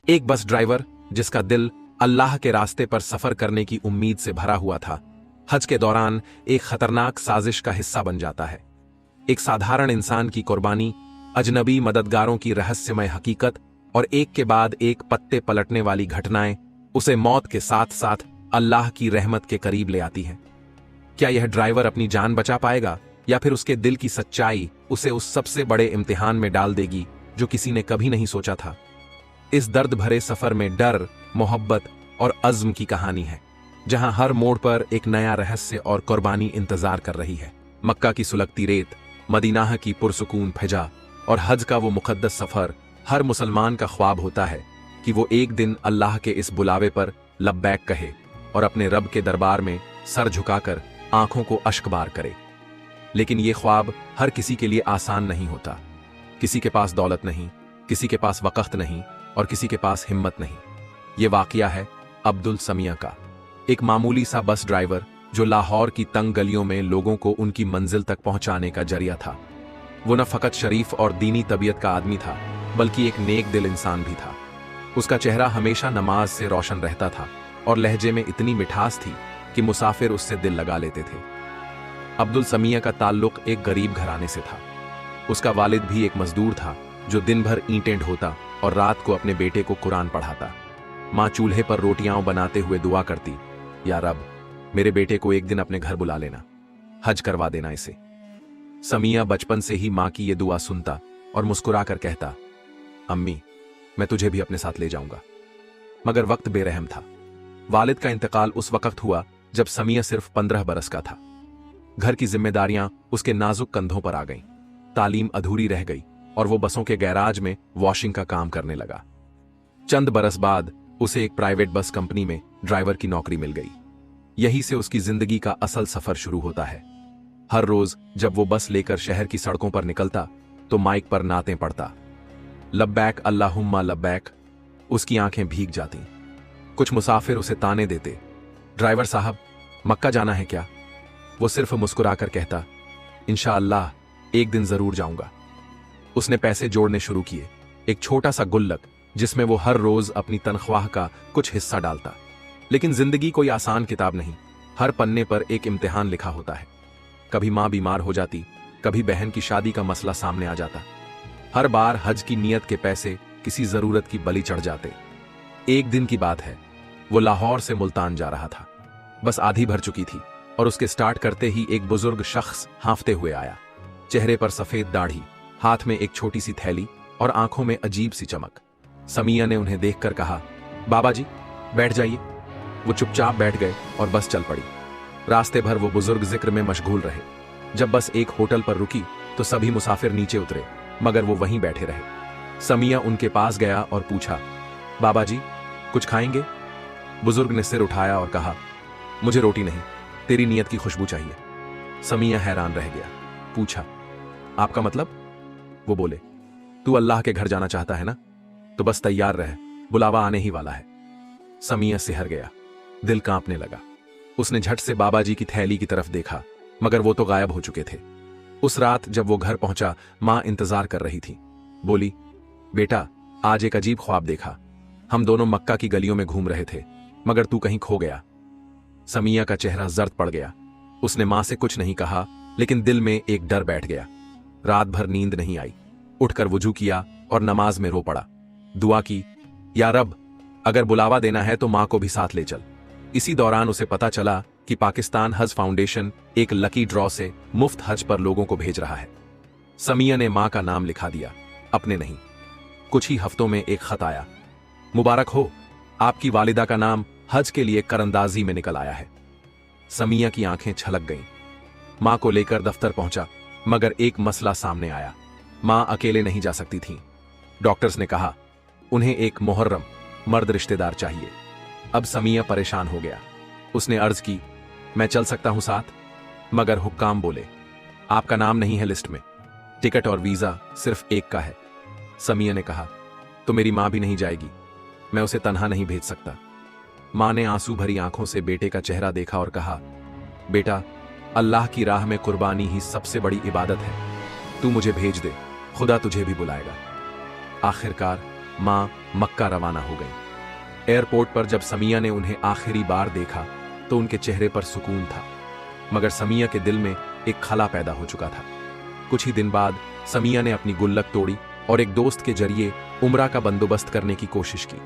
एक bus driver जिसका दिल अल्लाह के रास्ते पर सफर करने की उम्मीद से भरा हुआ था, हज के दौरान एक खतरनाक साजिश का हिस्सा बन जाता है। एक साधारण इंसान की कुर्बानी, अजनबी मददगारों की रहस्यमय हकीकत और एक के बाद एक पत्ते पलटने वाली घटनाएं उसे मौत के साथ साथ अल्लाह की रहमत के करीब ले आती हैं। क्या यह ड्राइवर अपनी जान बचा पाएगा या फिर उसके दिल की सच्चाई उसे उस सबसे बड़े इम्तिहान में डाल देगी जो किसी ने कभी नहीं सोचा था। इस दर्द भरे सफर में डर, मोहब्बत और अज़्म की कहानी है, जहां हर मोड़ पर एक नया रहस्य और कुर्बानी इंतजार कर रही है। मक्का की सुलगती रेत, मदीनाह की पुरसुकून फिजा और हज का वो मुकद्दस सफर हर मुसलमान का ख्वाब होता है कि वो एक दिन अल्लाह के इस बुलावे पर लब्बैक कहे और अपने रब के दरबार में सर झुकाकर आंखों को अश्कबार करे। लेकिन ये ख्वाब हर किसी के लिए आसान नहीं होता। किसी के पास दौलत नहीं, किसी के पास वक़्त नहीं और किसी के पास हिम्मत नहीं। ये वाकया है अब्दुल समिया का, एक मामूली सा बस ड्राइवर जो लाहौर की तंग गलियों में लोगों को उनकी मंजिल तक पहुंचाने का जरिया था। वो न फकत शरीफ और दीनी तबीयत का आदमी था, बल्कि एक नेक दिल इंसान भी था। उसका चेहरा हमेशा नमाज से रोशन रहता था और लहजे में इतनी मिठास थी कि मुसाफिर उससे दिल लगा लेते थे। अब्दुल समिया का ताल्लुक एक गरीब घराने से था। उसका वालिद भी एक मजदूर था जो दिन भर ईंटें ढोता और रात को अपने बेटे को कुरान पढ़ाता। माँ चूल्हे पर रोटियां बनाते हुए दुआ करती, या रब, मेरे बेटे को एक दिन अपने घर बुला लेना, हज करवा देना इसे। समिया बचपन से ही माँ की ये दुआ सुनता और मुस्कुराकर कहता, अम्मी, मैं तुझे भी अपने साथ ले जाऊंगा। मगर वक्त बेरहम था। वालिद का इंतकाल उस वक्त हुआ जब समिया सिर्फ 15 बरस का था। घर की जिम्मेदारियां उसके नाजुक कंधों पर आ गईं। तालीम अधूरी रह गई और वो बसों के गैराज में वॉशिंग का काम करने लगा। चंद बरस बाद उसे एक प्राइवेट बस कंपनी में ड्राइवर की नौकरी मिल गई। यहीं से उसकी जिंदगी का असल सफर शुरू होता है। हर रोज जब वो बस लेकर शहर की सड़कों पर निकलता तो माइक पर नातें पढ़ता, लब्बैक अल्लाहुम्मा लब्बैक। उसकी आंखें भीग जाती। कुछ मुसाफिर उसे ताने देते, ड्राइवर साहब, मक्का जाना है क्या? वो सिर्फ मुस्कुराकर कहता, इंशाअल्लाह एक दिन जरूर जाऊंगा। उसने पैसे जोड़ने शुरू किए, एक छोटा सा गुल्लक जिसमें वो हर रोज अपनी तनख्वाह का कुछ हिस्सा डालता। लेकिन जिंदगी कोई आसान किताब नहीं। हर पन्ने पर एक इम्तिहान लिखा होता है। कभी माँ बीमार हो जाती, कभी बहन की शादी का मसला सामने आ जाता। हर बार हज की नियत के पैसे किसी जरूरत की बलि चढ़ जाते। एक दिन की बात है, वो लाहौर से मुल्तान जा रहा था। बस आधी भर चुकी थी और उसके स्टार्ट करते ही एक बुजुर्ग शख्स हांफते हुए आया। चेहरे पर सफेद दाढ़ी, हाथ में एक छोटी सी थैली और आंखों में अजीब सी चमक। समिया ने उन्हें देखकर कहा, बाबा जी, बैठ जाइए। वो चुपचाप बैठ गए और बस चल पड़ी। रास्ते भर वो बुजुर्ग जिक्र में मशगूल रहे। जब बस एक होटल पर रुकी तो सभी मुसाफिर नीचे उतरे, मगर वो वहीं बैठे रहे। समिया उनके पास गया और पूछा, बाबा जी, कुछ खाएंगे? बुजुर्ग ने सिर उठाया और कहा, मुझे रोटी नहीं, तेरी नियत की खुशबू चाहिए। समिया हैरान रह गया। पूछा, आपका मतलब? वो बोले, तू अल्लाह के घर जाना चाहता है ना? तो बस तैयार रह, बुलावा आने ही वाला है। समिया सिहर गया, दिल कांपने लगा। उसने झट से बाबा जी की थैली की तरफ देखा, मगर वो तो गायब हो चुके थे। उस रात जब वो घर पहुंचा, मां इंतजार कर रही थी। बोली, बेटा, आज एक अजीब ख्वाब देखा। हम दोनों मक्का की गलियों में घूम रहे थे, मगर तू कहीं खो गया। समिया का चेहरा जर्द पड़ गया। उसने मां से कुछ नहीं कहा, लेकिन दिल में एक डर बैठ गया। रात भर नींद नहीं आई। उठकर वुजू किया और नमाज में रो पड़ा। दुआ की, या रब, अगर बुलावा देना है तो मां को भी साथ ले चल। इसी दौरान उसे पता चला कि पाकिस्तान हज फाउंडेशन एक लकी ड्रॉ से मुफ्त हज पर लोगों को भेज रहा है। समिया ने मां का नाम लिखा दिया, अपने नहीं। कुछ ही हफ्तों में एक खत आया, मुबारक हो, आपकी वालिदा का नाम हज के लिए करंदाजी में निकल आया है। समिया की आंखें छलक गईं। मां को लेकर दफ्तर पहुंचा, मगर एक मसला सामने आया। मां अकेले नहीं जा सकती थीं। डॉक्टर्स ने कहा उन्हें एक मुहर्रम मर्द रिश्तेदार चाहिए। अब समिया परेशान हो गया। उसने अर्ज की, मैं चल सकता हूं साथ? मगर हुक्काम बोले, आपका नाम नहीं है लिस्ट में, टिकट और वीजा सिर्फ एक का है। समिया ने कहा, तो मेरी मां भी नहीं जाएगी, मैं उसे तन्हा नहीं भेज सकता। मां ने आंसू भरी आंखों से बेटे का चेहरा देखा और कहा, बेटा, अल्लाह की राह में कुर्बानी ही सबसे बड़ी इबादत है। तू मुझे भेज दे, खुदा तुझे भी बुलाएगा। आखिरकार मां मक्का रवाना हो गई। एयरपोर्ट पर जब समिया ने उन्हें आखिरी बार देखा तो उनके चेहरे पर सुकून था, मगर समिया के दिल में एक खला पैदा हो चुका था। कुछ ही दिन बाद समिया ने अपनी गुल्लक तोड़ी और एक दोस्त के जरिए उम्रा का बंदोबस्त करने की कोशिश की,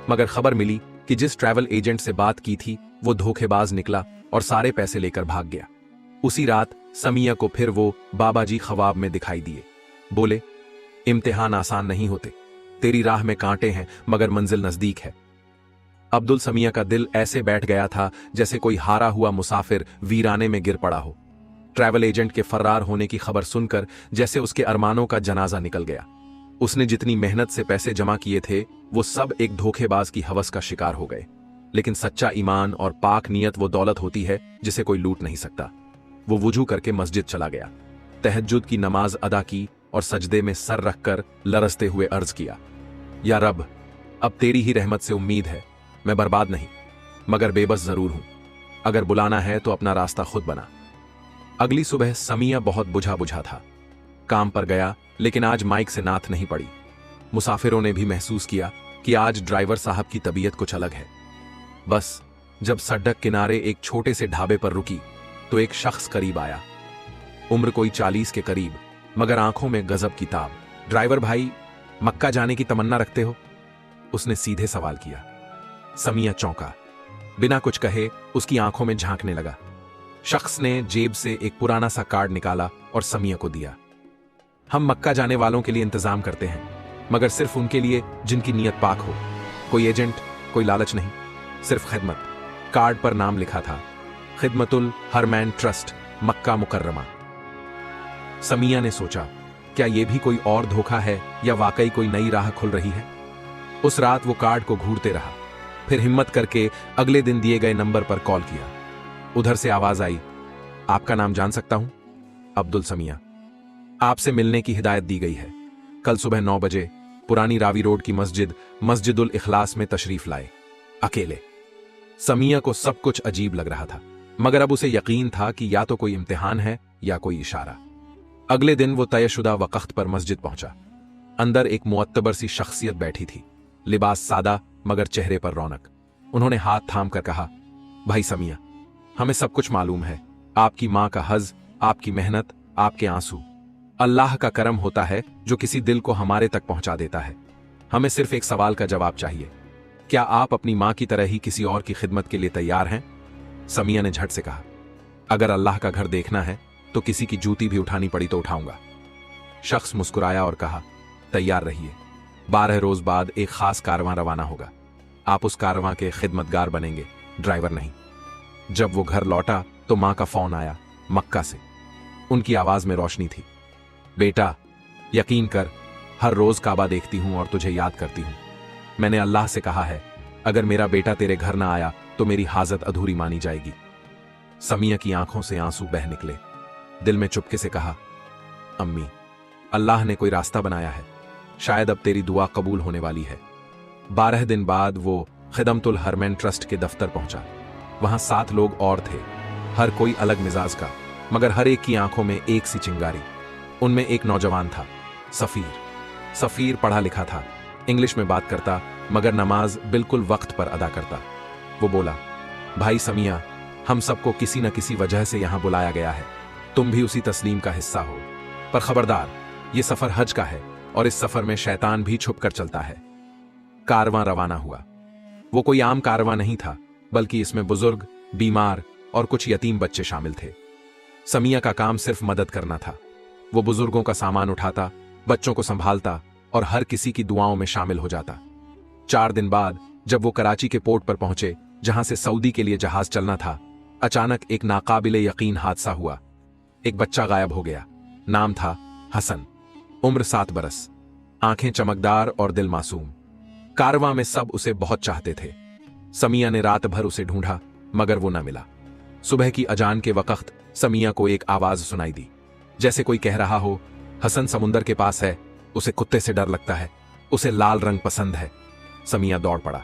मगर खबर मिली कि जिस ट्रैवल एजेंट से बात की थी वो धोखेबाज निकला और सारे पैसे लेकर भाग गया। उसी रात समिया को फिर वो बाबा जी ख्वाब में दिखाई दिए। बोले, इम्तिहान आसान नहीं होते, तेरी राह में कांटे हैं मगर मंजिल नजदीक है। अब्दुल समिया का दिल ऐसे बैठ गया था जैसे कोई हारा हुआ मुसाफिर वीराने में गिर पड़ा हो। ट्रैवल एजेंट के फरार होने की खबर सुनकर जैसे उसके अरमानों का जनाजा निकल गया। उसने जितनी मेहनत से पैसे जमा किए थे वो सब एक धोखेबाज की हवस का शिकार हो गए। लेकिन सच्चा ईमान और पाक नियत वो दौलत होती है जिसे कोई लूट नहीं सकता। वो वुजू करके मस्जिद चला गया, तहज्जुद की नमाज अदा की और सजदे में सर रखकर लरसते हुए अर्ज किया, या रब, अब तेरी ही रहमत से उम्मीद है। मैं बर्बाद नहीं मगर बेबस जरूर हूं। अगर बुलाना है तो अपना रास्ता खुद बना। अगली सुबह समिया बहुत बुझा बुझा था। काम पर गया लेकिन आज माइक से नाथ नहीं पड़ी। मुसाफिरों ने भी महसूस किया कि आज ड्राइवर साहब की तबीयत कुछ अलग है। बस जब सड़क किनारे एक छोटे से ढाबे पर रुकी तो एक शख्स करीब आया। उम्र कोई 40 के करीब, मगर आंखों में गजब की ताब। ड्राइवर भाई, मक्का जाने की तमन्ना रखते हो? उसने सीधे सवाल किया। समिया चौंका, बिना कुछ कहे उसकी आंखों में झांकने लगा। शख्स ने जेब से एक पुराना सा कार्ड निकाला और समिया को दिया। हम मक्का जाने वालों के लिए इंतजाम करते हैं, मगर सिर्फ उनके लिए जिनकी नीयत पाक हो। कोई एजेंट, कोई लालच नहीं, सिर्फ खिदमत। कार्ड पर नाम लिखा था, खिदमतुल हरमैन ट्रस्ट, मक्का मुकर्रमा। समिया ने सोचा, क्या यह भी कोई और धोखा है या वाकई कोई नई राह खुल रही है? उस रात वो कार्ड को घूरते रहा, फिर हिम्मत करके अगले दिन दिए गए नंबर पर कॉल किया। उधर से आवाज आई, आपका नाम जान सकता हूं? अब्दुल समिया, आपसे मिलने की हिदायत दी गई है। कल सुबह 9 बजे पुरानी रावी रोड की मस्जिदुल इखलास में तशरीफ लाए, अकेले। समिया को सब कुछ अजीब लग रहा था, मगर अब उसे यकीन था कि या तो कोई इम्तिहान है या कोई इशारा। अगले दिन वो तयशुदा वक्त पर मस्जिद पहुंचा। अंदर एक मुअत्तबर सी शख्सियत बैठी थी, लिबास सादा मगर चेहरे पर रौनक। उन्होंने हाथ थाम कर कहा, भाई समिया, हमें सब कुछ मालूम है। आपकी मां का हज, आपकी मेहनत, आपके आंसू। अल्लाह का करम होता है जो किसी दिल को हमारे तक पहुंचा देता है। हमें सिर्फ एक सवाल का जवाब चाहिए, क्या आप अपनी मां की तरह ही किसी और की खिदमत के लिए तैयार हैं? समिया ने झट से कहा, अगर अल्लाह का घर देखना है तो किसी की जूती भी उठानी पड़ी तो उठाऊंगा। शख्स मुस्कुराया और कहा, तैयार रहिए। 12 रोज बाद एक खास कारवां रवाना होगा। आप उस कारवां के खिदमतगार बनेंगे, ड्राइवर नहीं। जब वो घर लौटा तो मां का फोन आया, मक्का से। उनकी आवाज में रोशनी थी। बेटा, यकीन कर, हर रोज काबा देखती हूं और तुझे याद करती हूं। मैंने अल्लाह से कहा है, अगर मेरा बेटा तेरे घर ना आया तो मेरी हाजत अधूरी मानी जाएगी। समिया की आंखों से आंसू बह निकले। दिल में चुपके से कहा, अम्मी, अल्लाह ने कोई रास्ता बनाया है, शायद अब तेरी दुआ कबूल होने वाली है। 12 दिन बाद वो खिदमतुल हरमैन ट्रस्ट के दफ्तर पहुंचा। वहां 7 लोग और थे, हर कोई अलग मिजाज का, मगर हर एक की आंखों में एक सी चिंगारी। उनमें एक नौजवान था, सफीर। सफीर पढ़ा लिखा था, इंग्लिश में बात करता, मगर नमाज बिल्कुल वक्त पर अदा करता। वो बोला, भाई समिया, हम सबको किसी न किसी वजह से यहां बुलाया गया है। तुम भी उसी तस्लीम का हिस्सा हो, पर खबरदार, ये सफर हज का है और इस सफर में शैतान भी छुप कर चलता है। कारवां रवाना हुआ। वो कोई आम कारवां नहीं था, बल्कि इसमें बुजुर्ग, बीमार और कुछ यतीम बच्चे शामिल थे। समिया का काम सिर्फ मदद करना था। वो बुजुर्गों का सामान उठाता, बच्चों को संभालता और हर किसी की दुआओं में शामिल हो जाता। 4 दिन बाद जब वो कराची के पोर्ट पर पहुंचे, जहां से सऊदी के लिए जहाज चलना था, अचानक एक नाकाबिले यकीन हादसा हुआ। एक बच्चा गायब हो गया। नाम था हसन, उम्र 7 बरस, आंखें चमकदार और दिल मासूम। कारवां में सब उसे बहुत चाहते थे। समिया ने रात भर उसे ढूंढा, मगर वो न मिला। सुबह की अजान के वक्त समिया को एक आवाज सुनाई दी, जैसे कोई कह रहा हो, हसन समुंदर के पास है, उसे कुत्ते से डर लगता है, उसे लाल रंग पसंद है। समिया दौड़ पड़ा।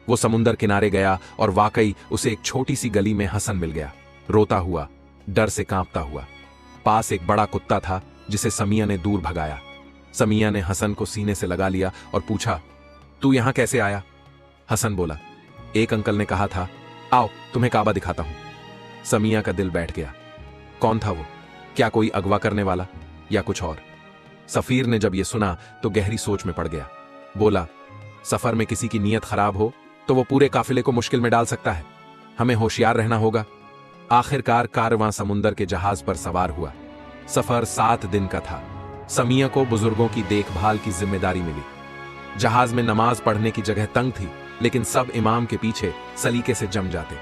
वो समुंदर किनारे गया और वाकई उसे एक छोटी सी गली में हसन मिल गया, रोता हुआ, डर से कांपता हुआ। पास एक बड़ा कुत्ता था जिसे समिया ने दूर भगाया। समिया ने हसन को सीने से लगा लिया और पूछा, तू यहां कैसे आया? हसन बोला, एक अंकल ने कहा था आओ तुम्हें काबा दिखाता हूं। समिया का दिल बैठ गया। कौन था वो? क्या कोई अगवा करने वाला या कुछ और? सफीर ने जब यह सुना तो गहरी सोच में पड़ गया। बोला, सफर में किसी की नीयत खराब हो तो वो पूरे काफिले को मुश्किल में डाल सकता है। हमें होशियार रहना होगा। आखिरकार कारवां समुंदर के जहाज पर सवार हुआ। सफर 7 दिन का था। समिया को बुजुर्गों की देखभाल की जिम्मेदारी मिली। जहाज में नमाज पढ़ने की जगह तंग थी, लेकिन सब इमाम के पीछे सलीके से जम जाते।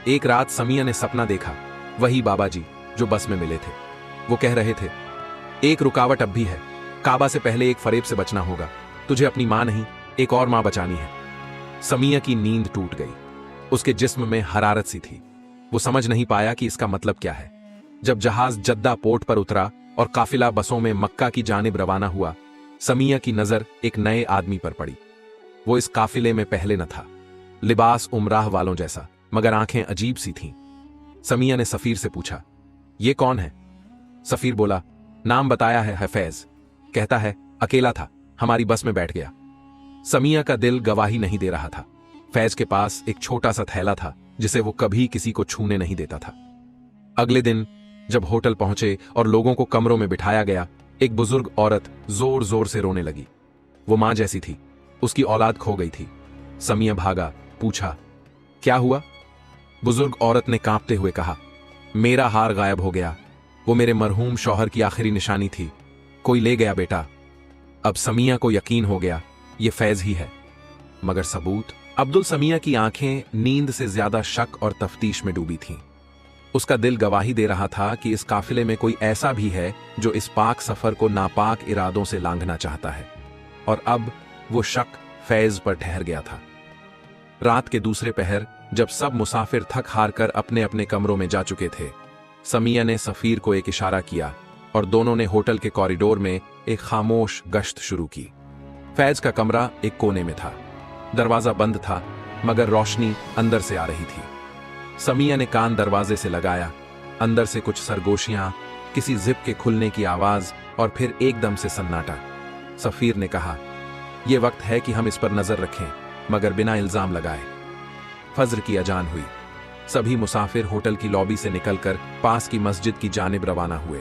एक रात समिया ने सपना देखा, वही बाबा जी जो बस में मिले थे। वो कह रहे थे, एक रुकावट अब भी है, काबा से पहले एक फरेब से बचना होगा। तुझे अपनी मां नहीं, एक और मां बचानी है। समिया की नींद टूट गई। उसके जिस्म में हरारत सी थी। वो समझ नहीं पाया कि इसका मतलब क्या है। जब जहाज जद्दा पोर्ट पर उतरा और काफिला बसों में मक्का की जानिब रवाना हुआ, समिया की नजर एक नए आदमी पर पड़ी। वो इस काफिले में पहले न था। लिबास उमराह वालों जैसा, मगर आंखें अजीब सी थीं। समिया ने सफीर से पूछा, ये कौन है? सफीर बोला, नाम बताया है फैज। कहता है अकेला था, हमारी बस में बैठ गया। समिया का दिल गवाही नहीं दे रहा था। फैज के पास एक छोटा सा थैला था जिसे वो कभी किसी को छूने नहीं देता था। अगले दिन जब होटल पहुंचे और लोगों को कमरों में बिठाया गया, एक बुजुर्ग औरत जोर जोर से रोने लगी। वो मां जैसी थी, उसकी औलाद खो गई थी। समिया भागा, पूछा, क्या हुआ? बुजुर्ग औरत ने कांपते हुए कहा, मेरा हार गायब हो गया। वो मेरे मरहूम शौहर की आखिरी निशानी थी, कोई ले गया बेटा। अब समिया को यकीन हो गया ये फैज ही है, मगर सबूत? अब्दुल समिया की आंखें नींद से ज्यादा शक और तफ्तीश में डूबी थीं। उसका दिल गवाही दे रहा था कि इस काफिले में कोई ऐसा भी है जो इस पाक सफर को नापाक इरादों से लांघना चाहता है। और अब वो शक फैज पर ठहर गया था। रात के दूसरे पहर जब सब मुसाफिर थक हार कर अपने अपने कमरों में जा चुके थे, समिया ने सफीर को एक इशारा किया और दोनों ने होटल के कॉरिडोर में एक खामोश गश्त शुरू की। फैज का कमरा एक कोने में था। दरवाजा बंद था, मगर रोशनी अंदर से आ रही थी। समिया ने कान दरवाजे से लगाया। अंदर से कुछ सरगोशियां, किसी जिप के खुलने की आवाज और फिर एकदम से सन्नाटा। सफीर ने कहा, यह वक्त है कि हम इस पर नजर रखें, मगर बिना इल्जाम लगाए। फज्र की अजान हुई। सभी मुसाफिर होटल की लॉबी से निकलकर पास की मस्जिद की जानिब रवाना हुए।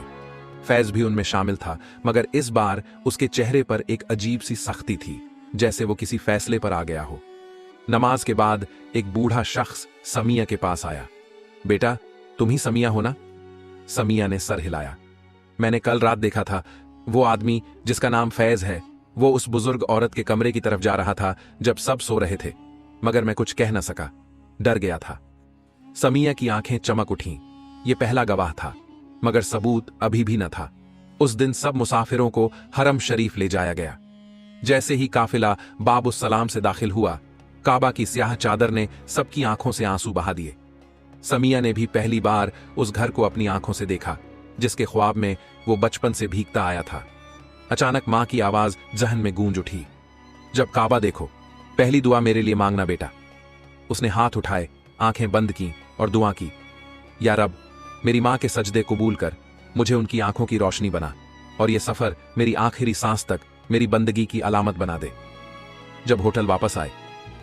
फैज भी उनमें शामिल था, मगर इस बार उसके चेहरे पर एक अजीब सी सख्ती थी, जैसे वो किसी फैसले पर आ गया हो। नमाज के बाद एक बूढ़ा शख्स समिया के पास आया। बेटा, तुम ही समिया हो ना? समिया ने सर हिलाया। मैंने कल रात देखा था, वो आदमी जिसका नाम फैज है, वो उस बुजुर्ग औरत के कमरे की तरफ जा रहा था जब सब सो रहे थे, मगर मैं कुछ कह न सका, डर गया था। समिया की आंखें चमक उठीं। ये पहला गवाह था, मगर सबूत अभी भी न था। उस दिन सब मुसाफिरों को हरम शरीफ ले जाया गया। जैसे ही काफिला बाबुस सलाम से दाखिल हुआ, काबा की स्याह चादर ने सबकी आंखों से आंसू बहा दिए। समिया ने भी पहली बार उस घर को अपनी आंखों से देखा, जिसके ख्वाब में वो बचपन से भीगता आया था। अचानक मां की आवाज जहन में गूंज उठी, जब काबा देखो, पहली दुआ मेरे लिए मांगना बेटा। उसने हाथ उठाए, आंखें बंद की और दुआ की, या रब, मेरी मां के सजदे कबूल कर, मुझे उनकी आंखों की रोशनी बना, और यह सफर मेरी आखिरी सांस तक मेरी बंदगी की अलामत बना दे। जब होटल वापस आए,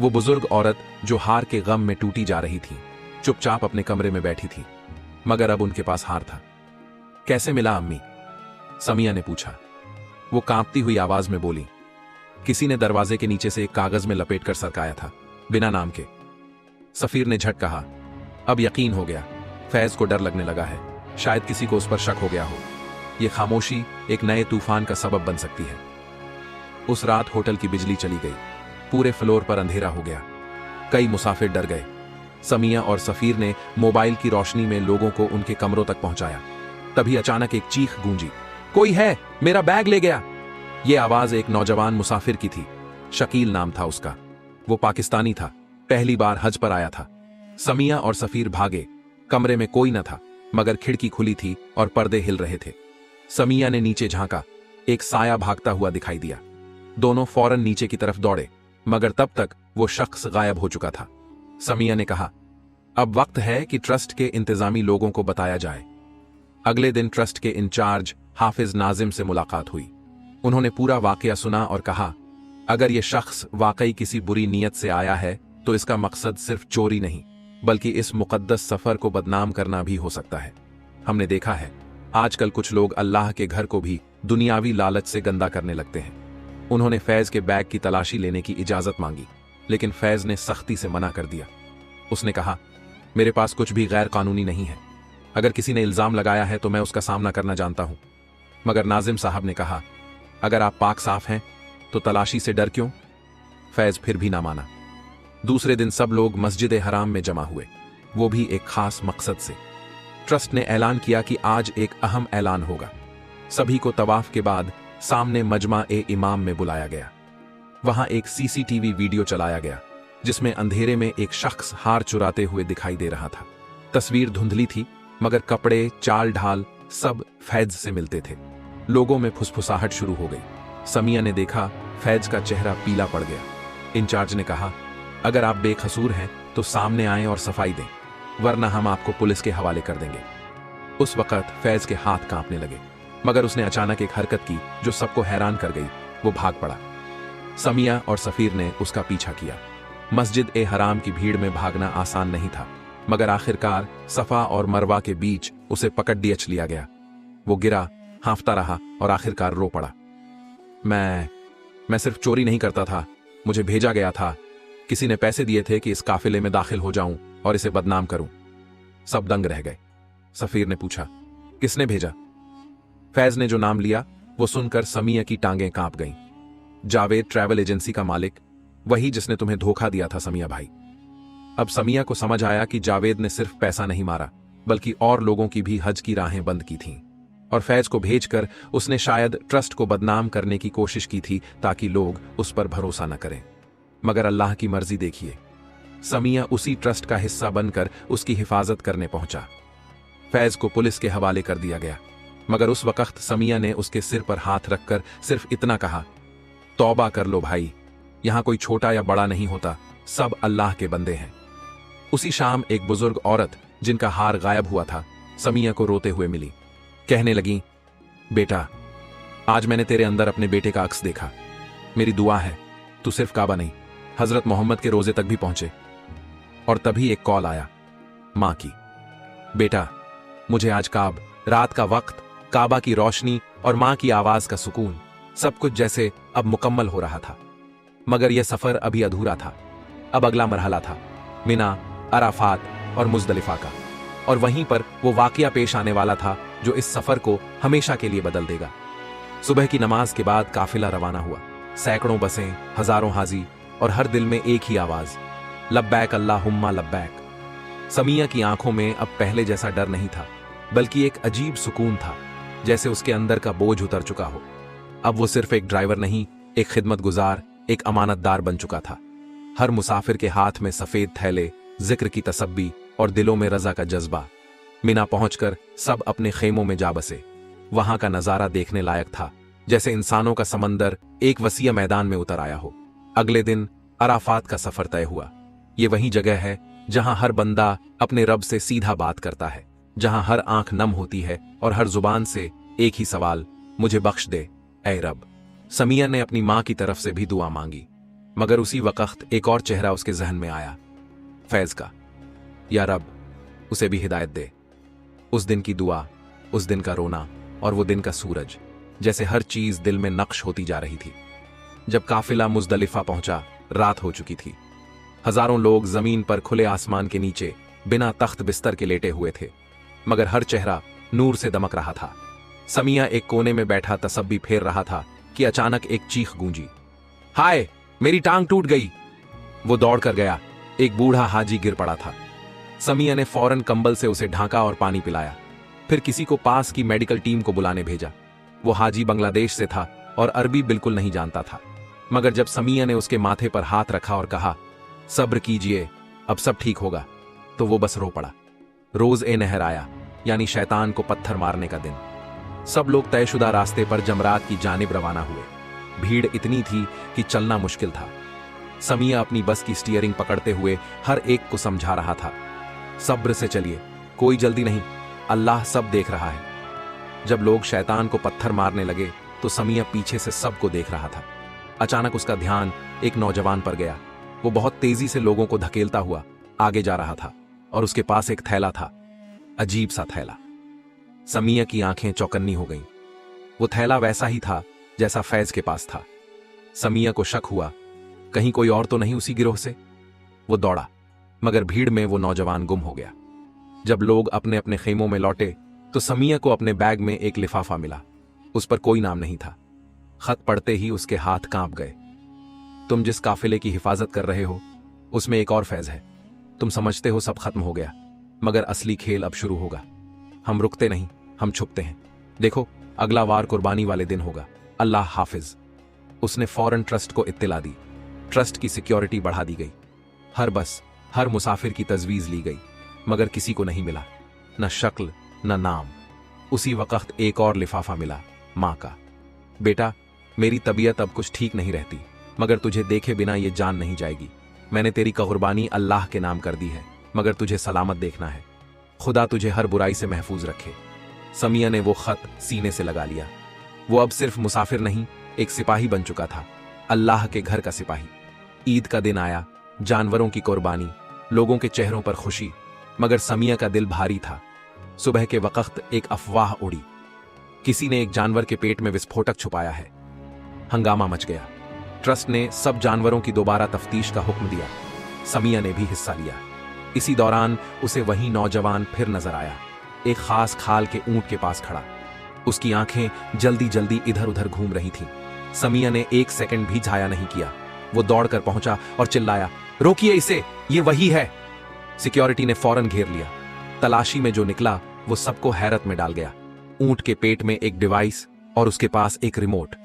वो बुजुर्ग औरत जो हार के गम में टूटी जा रही थी, चुपचाप अपने कमरे में बैठी थी, मगर अब उनके पास हार था। कैसे मिला अम्मी? समिया ने पूछा। वो कांपती हुई आवाज में बोली, किसी ने दरवाजे के नीचे से एक कागज में लपेट कर सरकाया था, बिना नाम के। सफीर ने झट कहा, अब यकीन हो गया। फैज को डर लगने लगा है, शायद किसी को उस पर शक हो गया हो। यह खामोशी एक नए तूफान का सबब बन सकती है। उस रात होटल की बिजली चली गई। पूरे फ्लोर पर अंधेरा हो गया। कई मुसाफिर डर गए। समिया और सफीर ने मोबाइल की रोशनी में लोगों को उनके कमरों तक पहुंचाया। तभी अचानक एक चीख गूंजी, कोई है, मेरा बैग ले गया। यह आवाज एक नौजवान मुसाफिर की थी। शकील नाम था उसका। वो पाकिस्तानी था, पहली बार हज पर आया था। समिया और सफीर भागे। कमरे में कोई न था, मगर खिड़की खुली थी और पर्दे हिल रहे थे। समिया ने नीचे झांका। एक साया भागता हुआ दिखाई दिया। दोनों फौरन नीचे की तरफ दौड़े, मगर तब तक वो शख्स गायब हो चुका था। समिया ने कहा, अब वक्त है कि ट्रस्ट के इंतजामी लोगों को बताया जाए। अगले दिन ट्रस्ट के इंचार्ज हाफिज नाजिम से मुलाकात हुई। उन्होंने पूरा वाकया सुना और कहा, अगर ये शख्स वाकई किसी बुरी नीयत से आया है तो इसका मकसद सिर्फ चोरी नहीं बल्कि इस मुकद्दस सफर को बदनाम करना भी हो सकता है। हमने देखा है आजकल कुछ लोग अल्लाह के घर को भी दुनियावी लालच से गंदा करने लगते हैं। उन्होंने फैज के बैग की तलाशी लेने की इजाजत मांगी, लेकिन फैज ने सख्ती से मना कर दिया। उसने कहा, मेरे पास कुछ भी गैर कानूनी नहीं है। अगर किसी ने इल्जाम लगाया है तो मैं उसका सामना करना जानता हूं। मगर नाजिम साहब ने कहा, अगर आप पाक साफ हैं तो तलाशी से डर क्यों? फैज फिर भी ना माना। दूसरे दिन सब लोग मस्जिद हराम में जमा हुए, वो भी एक खास मकसद से। ट्रस्ट ने ऐलान किया कि आज एक अहम ऐलान होगा। सभी को तवाफ के बाद सामने मजमा-ए-इमाम में बुलाया गया। वहां एक सीसीटीवी वीडियो चलाया गया जिसमें अंधेरे में एक शख्स हार चुराते हुए दिखाई दे रहा था। तस्वीर धुंधली थी मगर कपड़े, चाल ढाल सब फैज से मिलते थे। लोगों में फुसफुसाहट शुरू हो गई। समिया ने देखा फैज का चेहरा पीला पड़ गया। इंचार्ज ने कहा, अगर आप बेकसूर हैं तो सामने आएं और सफाई दें, वरना हम आपको पुलिस के हवाले कर देंगे। उस वक्त फैज के हाथ कांपने लगे, मगर उसने अचानक एक हरकत की जो सबको हैरान कर गई। वो भाग पड़ा। समिया और सफीर ने उसका पीछा किया। मस्जिद-ए-हराम की भीड़ में भागना आसान नहीं था, मगर आखिरकार सफा और मरवा के बीच उसे पकड़ दियच लिया गया। वो गिरा, हांफता रहा और आखिरकार रो पड़ा। मैं सिर्फ चोरी नहीं करता था, मुझे भेजा गया था। किसी ने पैसे दिए थे कि इस काफिले में दाखिल हो जाऊं और इसे बदनाम करूं। सब दंग रह गए। सफीर ने पूछा, किसने भेजा? फैज ने जो नाम लिया वो सुनकर समिया की टांगें कांप गईं। जावेद, ट्रैवल एजेंसी का मालिक, वही जिसने तुम्हें धोखा दिया था समिया भाई। अब समिया को समझ आया कि जावेद ने सिर्फ पैसा नहीं मारा बल्कि और लोगों की भी हज की राहें बंद की थीं, और फैज को भेजकर उसने शायद ट्रस्ट को बदनाम करने की कोशिश की थी ताकि लोग उस पर भरोसा न करें। मगर अल्लाह की मर्जी देखिए, समिया उसी ट्रस्ट का हिस्सा बनकर उसकी हिफाजत करने पहुंचा। फैज को पुलिस के हवाले कर दिया गया, मगर उस वक्त समिया ने उसके सिर पर हाथ रखकर सिर्फ इतना कहा, तौबा कर लो भाई, यहां कोई छोटा या बड़ा नहीं होता, सब अल्लाह के बंदे हैं। उसी शाम एक बुजुर्ग औरत जिनका हार गायब हुआ था समिया को रोते हुए मिली। कहने लगी, बेटा, आज मैंने तेरे अंदर अपने बेटे का अक्स देखा। मेरी दुआ है तू सिर्फ काबा नहीं, हजरत मोहम्मद के रोजे तक भी पहुंचे। और तभी एक कॉल आया मां की, बेटा, मुझे आज रात का वक्त, काबा की रोशनी और मां की आवाज का सुकून, सब कुछ जैसे अब मुकम्मल हो रहा था। मगर यह सफर अभी अधूरा था। अब अगला मरहला था मिना, अराफात और मुजदलिफा का, और वहीं पर वो वाकया पेश आने वाला था जो इस सफर को हमेशा के लिए बदल देगा। सुबह की नमाज के बाद काफिला रवाना हुआ। सैकड़ों बसें, हजारों हाजी और हर दिल में एक ही आवाज, लब्बैक अल्लाहुम्मा लब्बैक। समिया की आंखों में अब पहले जैसा डर नहीं था, बल्कि एक अजीब सुकून था, जैसे उसके अंदर का बोझ उतर चुका हो। अब वो सिर्फ एक ड्राइवर नहीं, एक खिदमतगुजार, एक अमानतदार बन चुका था। हर मुसाफिर के हाथ में सफेद थैले, जिक्र की तसब्बी और दिलों में रजा का जज्बा। मिना पहुंचकर सब अपने खेमों में जा बसे। वहां का नजारा देखने लायक था, जैसे इंसानों का समंदर एक वसीय मैदान में उतर आया हो। अगले दिन अराफात का सफर तय हुआ। ये वही जगह है जहां हर बंदा अपने रब से सीधा बात करता है, जहां हर आंख नम होती है और हर जुबान से एक ही सवाल, मुझे बख्श दे ऐ रब। समिया ने अपनी मां की तरफ से भी दुआ मांगी, मगर उसी वक्त एक और चेहरा उसके जहन में आया, फैज का। या रब, उसे भी हिदायत दे। उस दिन की दुआ, उस दिन का रोना और वो दिन का सूरज, जैसे हर चीज दिल में नक्श होती जा रही थी। जब काफिला मुजदलिफा पहुंचा, रात हो चुकी थी। हजारों लोग जमीन पर खुले आसमान के नीचे बिना तख्त बिस्तर के लेटे हुए थे, मगर हर चेहरा नूर से दमक रहा था। समिया एक कोने में बैठा तसब्बी फेर रहा था कि अचानक एक चीख गूंजी, हाय, मेरी टांग टूट गई। वो दौड़ कर गया। एक बूढ़ा हाजी गिर पड़ा था। समिया ने फौरन कंबल से उसे ढांका और पानी पिलाया। फिर किसी को पास की मेडिकल टीम को बुलाने भेजा। वो हाजी बांग्लादेश से था और अरबी बिल्कुल नहीं जानता था, मगर जब समिया ने उसके माथे पर हाथ रखा और कहा, सब्र कीजिए, अब सब ठीक होगा, तो वो बस रो पड़ा। रोज़-ए-नहर आया, यानी शैतान को पत्थर मारने का दिन। सब लोग तयशुदा रास्ते पर जमरात की जानिब रवाना हुए। भीड़ इतनी थी कि चलना मुश्किल था। समिया अपनी बस की स्टीयरिंग पकड़ते हुए हर एक को समझा रहा था, सब्र से चलिए, कोई जल्दी नहीं, अल्लाह सब देख रहा है। जब लोग शैतान को पत्थर मारने लगे तो समिया पीछे से सबको देख रहा था। अचानक उसका ध्यान एक नौजवान पर गया। वो बहुत तेजी से लोगों को धकेलता हुआ आगे जा रहा था और उसके पास एक थैला था, अजीब सा थैला। समिया की आंखें चौकन्नी हो गईं। वो थैला वैसा ही था जैसा फैज के पास था। समिया को शक हुआ, कहीं कोई और तो नहीं उसी गिरोह से। वो दौड़ा, मगर भीड़ में वो नौजवान गुम हो गया। जब लोग अपने अपने खेमों में लौटे तो समिया को अपने बैग में एक लिफाफा मिला। उस पर कोई नाम नहीं था। खत पढ़ते ही उसके हाथ कांप गए। तुम जिस काफिले की हिफाजत कर रहे हो उसमें एक और फैज है। तुम समझते हो सब खत्म हो गया, मगर असली खेल अब शुरू होगा। हम रुकते नहीं, हम छुपते हैं। देखो, अगला वार कुर्बानी वाले दिन होगा। अल्लाह हाफिज। उसने फौरन ट्रस्ट को इत्तिला दी। ट्रस्ट की सिक्योरिटी बढ़ा दी गई। हर बस, हर मुसाफिर की तजवीज ली गई, मगर किसी को नहीं मिला, न शक्ल न नाम। उसी वक्त एक और लिफाफा मिला, मां का। बेटा, मेरी तबीयत अब कुछ ठीक नहीं रहती, मगर तुझे देखे बिना ये जान नहीं जाएगी। मैंने तेरी कुर्बानी अल्लाह के नाम कर दी है, मगर तुझे सलामत देखना है। खुदा तुझे हर बुराई से महफूज रखे। समिया ने वो खत सीने से लगा लिया। वो अब सिर्फ मुसाफिर नहीं, एक सिपाही बन चुका था, अल्लाह के घर का सिपाही। ईद का दिन आया, जानवरों की कुर्बानी, लोगों के चेहरों पर खुशी, मगर समिया का दिल भारी था। सुबह के वक्त एक अफवाह उड़ी, किसी ने एक जानवर के पेट में विस्फोटक छुपाया है। हंगामा मच गया। ट्रस्ट ने सब जानवरों की दोबारा तफ्तीश का हुक्म दिया। समिया ने भी हिस्सा लिया। इसी दौरान उसे वही नौजवान फिर नजर आया, एक खास खाल के ऊंट के पास खड़ा। उसकी आंखें जल्दी जल्दी इधर उधर घूम रही थीं। समिया ने एक सेकंड भी झाया नहीं किया। वो दौड़कर पहुंचा और चिल्लाया, रोकिए इसे, ये वही है। सिक्योरिटी ने फौरन घेर लिया। तलाशी में जो निकला वो सबको हैरत में डाल गया। ऊंट के पेट में एक डिवाइस और उसके पास एक रिमोट।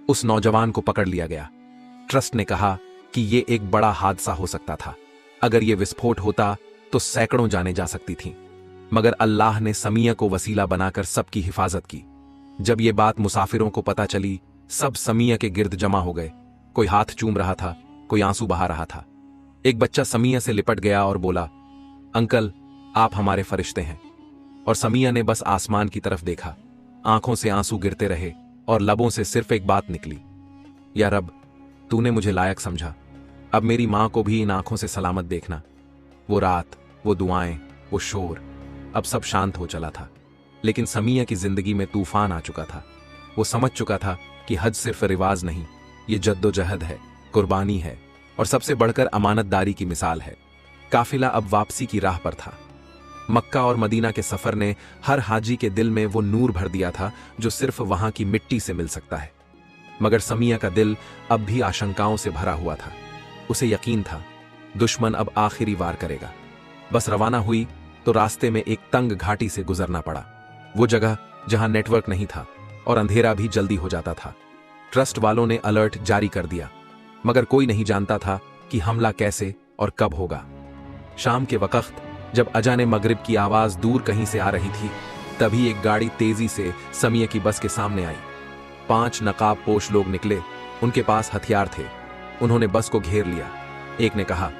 उस नौजवान को पकड़ लिया गया। ट्रस्ट ने कहा कि ये एक बड़ा हादसा हो सकता था। अगर ये विस्फोट होता तो सैकड़ों जानें जा सकती थीं, मगर अल्लाह ने समिया को वसीला बनाकर सबकी हिफाजत की। जब ये बात मुसाफिरों को पता चली, सब समिया के गिर्द जमा हो गए। कोई हाथ चूम रहा था, कोई आंसू बहा रहा था। एक बच्चा समिया से लिपट गया और बोला, अंकल, आप हमारे फरिश्ते हैं। और समिया ने बस आसमान की तरफ देखा। आंखों से आंसू गिरते रहे और लबों से सिर्फ एक बात निकली, या रब, तूने मुझे लायक समझा, अब मेरी मां को भी इन आंखों से सलामत देखना। वो रात, वो दुआएं, वो शोर, अब सब शांत हो चला था। लेकिन समिया की जिंदगी में तूफान आ चुका था। वो समझ चुका था कि हज सिर्फ रिवाज नहीं, ये जद्दोजहद है, कुर्बानी है, और सबसे बढ़कर अमानतदारी की मिसाल है। काफिला अब वापसी की राह पर था। मक्का और मदीना के सफर ने हर हाजी के दिल में वो नूर भर दिया था जो सिर्फ वहां की मिट्टी से मिल सकता है। मगर समिया का दिल अब भी आशंकाओं से भरा हुआ था। उसे यकीन था दुश्मन अब आखिरी वार करेगा। बस रवाना हुई तो रास्ते में एक तंग घाटी से गुजरना पड़ा, वो जगह जहां नेटवर्क नहीं था और अंधेरा भी जल्दी हो जाता था। ट्रस्ट वालों ने अलर्ट जारी कर दिया, मगर कोई नहीं जानता था कि हमला कैसे और कब होगा। शाम के वक्त जब अजाने मगरिब की आवाज दूर कहीं से आ रही थी, तभी एक गाड़ी तेजी से समिया की बस के सामने आई। 5 नकाब पोश लोग निकले। उनके पास हथियार थे। उन्होंने बस को घेर लिया। एक ने कहा,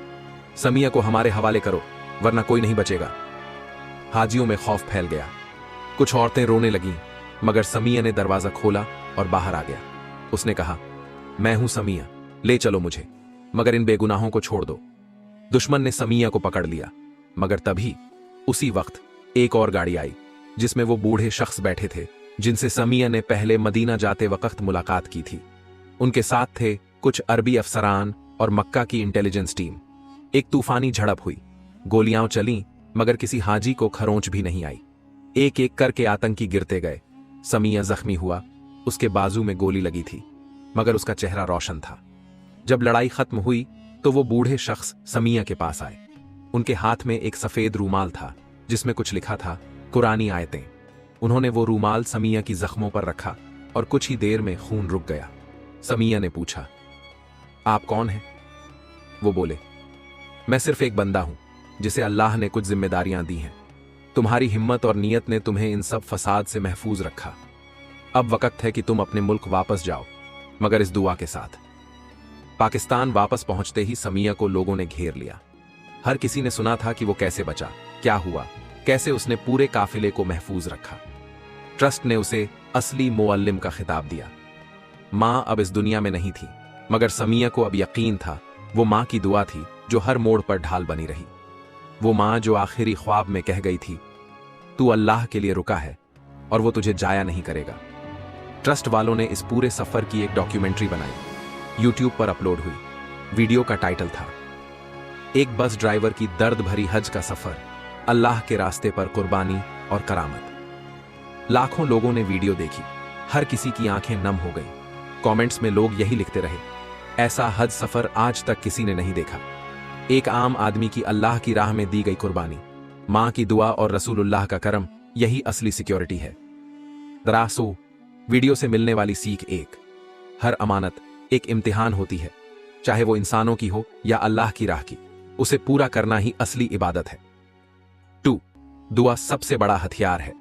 समिया को हमारे हवाले करो, वरना कोई नहीं बचेगा। हाजियों में खौफ फैल गया। कुछ औरतें रोने लगीं, मगर समिया ने दरवाजा खोला और बाहर आ गया। उसने कहा, मैं हूं समिया, ले चलो मुझे, मगर इन बेगुनाहों को छोड़ दो। दुश्मन ने समिया को पकड़ लिया, मगर तभी उसी वक्त एक और गाड़ी आई जिसमें वो बूढ़े शख्स बैठे थे जिनसे समिया ने पहले मदीना जाते वक्त मुलाकात की थी। उनके साथ थे कुछ अरबी अफसरान और मक्का की इंटेलिजेंस टीम। एक तूफानी झड़प हुई, गोलियां चलीं, मगर किसी हाजी को खरोंच भी नहीं आई। एक एक करके आतंकी गिरते गए। समिया जख्मी हुआ, उसके बाजू में गोली लगी थी, मगर उसका चेहरा रोशन था। जब लड़ाई खत्म हुई तो वो बूढ़े शख्स समिया के पास आए। उनके हाथ में एक सफेद रूमाल था जिसमें कुछ लिखा था, कुरानी आयतें। उन्होंने वो रूमाल समिया की जख्मों पर रखा और कुछ ही देर में खून रुक गया। समिया ने पूछा, आप कौन हैं? वो बोले, मैं सिर्फ एक बंदा हूं जिसे अल्लाह ने कुछ जिम्मेदारियां दी हैं। तुम्हारी हिम्मत और नीयत ने तुम्हें इन सब फसाद से महफूज रखा। अब वक्त है कि तुम अपने मुल्क वापस जाओ, मगर इस दुआ के साथ। पाकिस्तान वापस पहुंचते ही समिया को लोगों ने घेर लिया। हर किसी ने सुना था कि वो कैसे बचा, क्या हुआ, कैसे उसने पूरे काफिले को महफूज रखा। ट्रस्ट ने उसे असली मुअल्लिम का खिताब दिया। मां अब इस दुनिया में नहीं थी, मगर समिया को अब यकीन था वो माँ की दुआ थी जो हर मोड़ पर ढाल बनी रही। वो माँ जो आखिरी ख्वाब में कह गई थी, तू अल्लाह के लिए रुका है और वो तुझे जाया नहीं करेगा। ट्रस्ट वालों ने इस पूरे सफर की एक डॉक्यूमेंट्री बनाई, यूट्यूब पर अपलोड हुई। वीडियो का टाइटल था एक बस ड्राइवर की दर्द भरी हज का सफर, अल्लाह के रास्ते पर कुर्बानी और करामत। लाखों लोगों ने वीडियो देखी, हर किसी की आंखें नम हो गईं। कमेंट्स में लोग यही लिखते रहे, ऐसा हज सफर आज तक किसी ने नहीं देखा। एक आम आदमी की अल्लाह की राह में दी गई कुर्बानी, मां की दुआ और रसूलुल्लाह का करम, यही असली सिक्योरिटी है। दरअसल वीडियो से मिलने वाली सीख एक, हर अमानत एक इम्तिहान होती है, चाहे वो इंसानों की हो या अल्लाह की राह की, उसे पूरा करना ही असली इबादत है। 2. दुआ सबसे बड़ा हथियार है।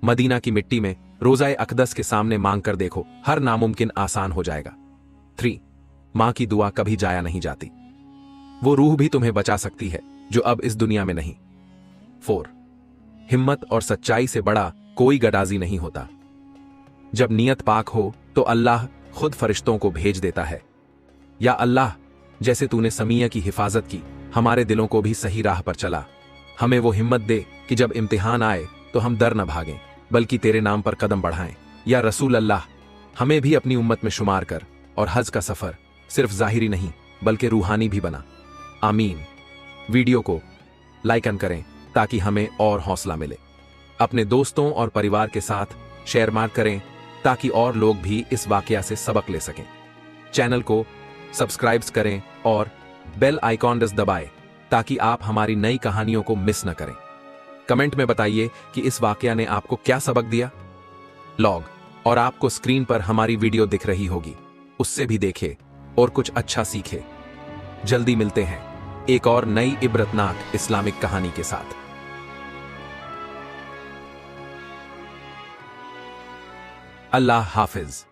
मदीना की मिट्टी में रोज़ाए अक़दस के सामने मांग कर देखो, हर नामुमकिन आसान हो जाएगा। 3. मां की दुआ कभी जाया नहीं जाती, वो रूह भी तुम्हें बचा सकती है जो अब इस दुनिया में नहीं। 4. हिम्मत और सच्चाई से बड़ा कोई गडाजी नहीं होता। जब नियत पाक हो तो अल्लाह खुद फरिश्तों को भेज देता है। या अल्लाह, जैसे तूने समिया की हिफाजत की, हमारे दिलों को भी सही राह पर चला। हमें वो हिम्मत दे कि जब इम्तिहान आए तो हम डर न भागें, बल्कि तेरे नाम पर कदम बढ़ाएं। या रसूल अल्लाह, हमें भी अपनी उम्मत में शुमार कर और हज का सफर सिर्फ जाहिरी नहीं बल्कि रूहानी भी बना। आमीन। वीडियो को लाइक करें ताकि हमें और हौसला मिले। अपने दोस्तों और परिवार के साथ शेयर मार्क करें ताकि और लोग भी इस वाकया से सबक ले सकें। चैनल को सब्सक्राइब करें और बेल आइकॉन दबाएं ताकि आप हमारी नई कहानियों को मिस न करें। कमेंट में बताइए कि इस वाकया ने आपको क्या सबक दिया। लॉग और आपको स्क्रीन पर हमारी वीडियो दिख रही होगी, उससे भी देखें और कुछ अच्छा सीखे। जल्दी मिलते हैं एक और नई इबरतनाक इस्लामिक कहानी के साथ। अल्लाह हाफिज।